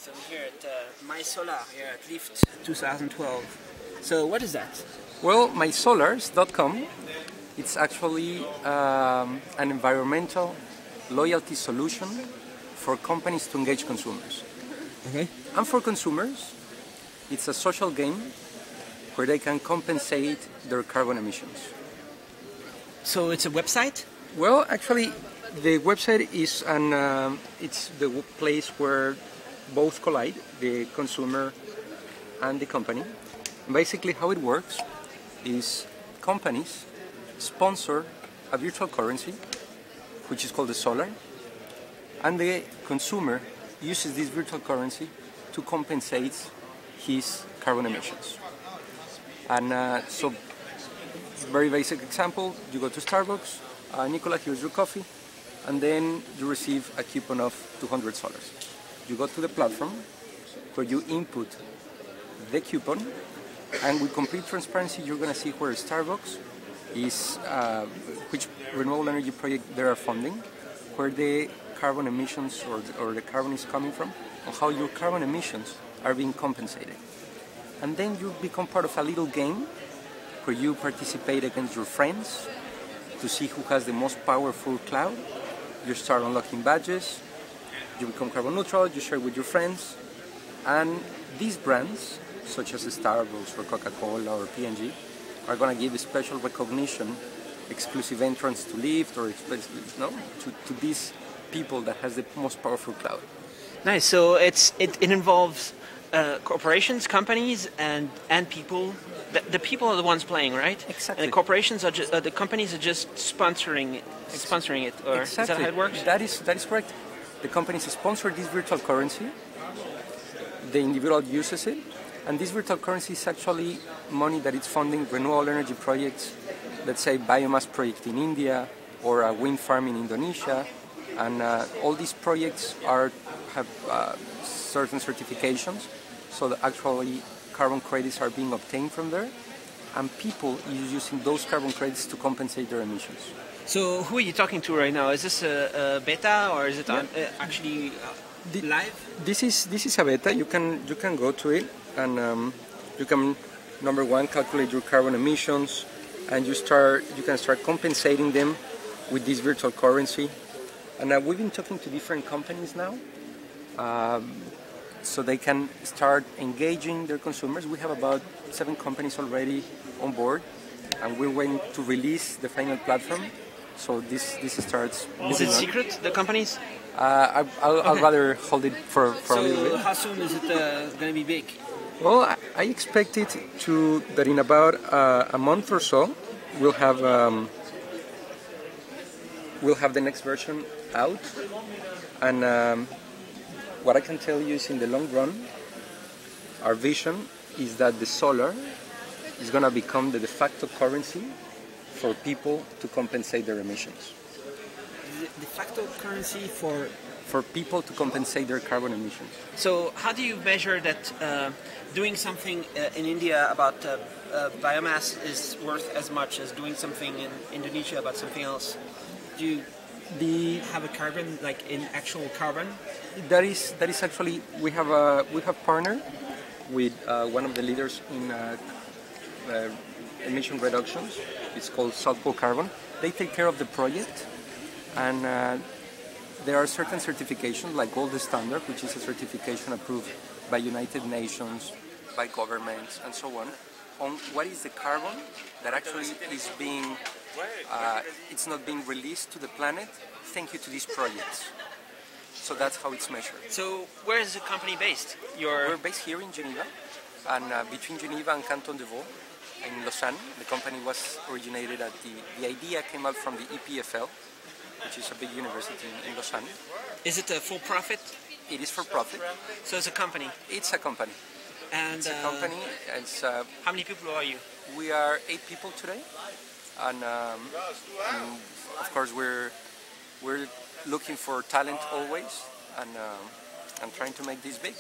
So I'm here at My Solar, here at Lift 2012. So what is that? Well, mysolars.com, it's actually an environmental loyalty solution for companies to engage consumers. Okay. And for consumers, it's a social game where they can compensate their carbon emissions. So it's a website? Well, actually, the website is it's the place where both collide, the consumer and the company. And basically, how it works is companies sponsor a virtual currency, which is called the solar, and the consumer uses this virtual currency to compensate his carbon emissions. And so, very basic example, you go to Starbucks, Nicola, here's your coffee, and then you receive a coupon of $200. You go to the platform where you input the coupon, and with complete transparency, you're going to see where Starbucks is, which renewable energy project they are funding, where the carbon emissions or the carbon is coming from, and how your carbon emissions are being compensated. And then you become part of a little game where you participate against your friends to see who has the most powerful cloud. You start unlocking badges, you become carbon neutral, you share with your friends, and these brands, such as Starbucks or Coca-Cola or P&G, are going to give special recognition, exclusive entrance to Lyft or to these people that has the most powerful cloud. Nice. So it involves corporations, companies, and people. The people are the ones playing, right? Exactly. And the corporations are just the companies are just sponsoring it, or Exactly. is that how it works? That is correct. The companies sponsor this virtual currency. The individual uses it, and this virtual currency is actually money that is funding renewable energy projects. Let's say biomass project in India or a wind farm in Indonesia, and all these projects have certain certifications, so that actually carbon credits are being obtained from there, and people are using those carbon credits to compensate their emissions. So who are you talking to right now? Is this a beta or is it actually live? This is a beta. You can go to it, and you can, number one, calculate your carbon emissions, and you can start compensating them with this virtual currency. And we've been talking to different companies now, so they can start engaging their consumers. We have about 7 companies already on board, and we're waiting to release the final platform. So this starts. Is it secret, the companies? I'll rather hold it for a little bit. So how soon is it going to be big? Well, I expect it that in about a month or so we'll have the next version out, and what I can tell you is in the long run, our vision is that the solar is going to become the de facto currency for people to compensate their emissions. The de facto currency for people to compensate their carbon emissions. So how do you measure that doing something in India about biomass is worth as much as doing something in Indonesia about something else? Do you have a carbon, like in actual carbon? That is actually, we have partnered with one of the leaders in emission reductions. It's called South Pole Carbon. They take care of the project, and there are certain certifications like Gold Standard, which is a certification approved by United Nations, by governments, and so on what is the carbon that actually is being, it's not being released to the planet thanks to these projects. So that's how it's measured. So where is the company based? We're based here in Geneva, and between Geneva and Canton de Vaud in Lausanne. The company was originated at the idea came out from the EPFL, which is a big university in Lausanne. Is it a for profit? It is for profit. So it's a company? It's a company. And it's a company. It's, how many people are you? We are 8 people today, and of course we're looking for talent always, and trying to make this big.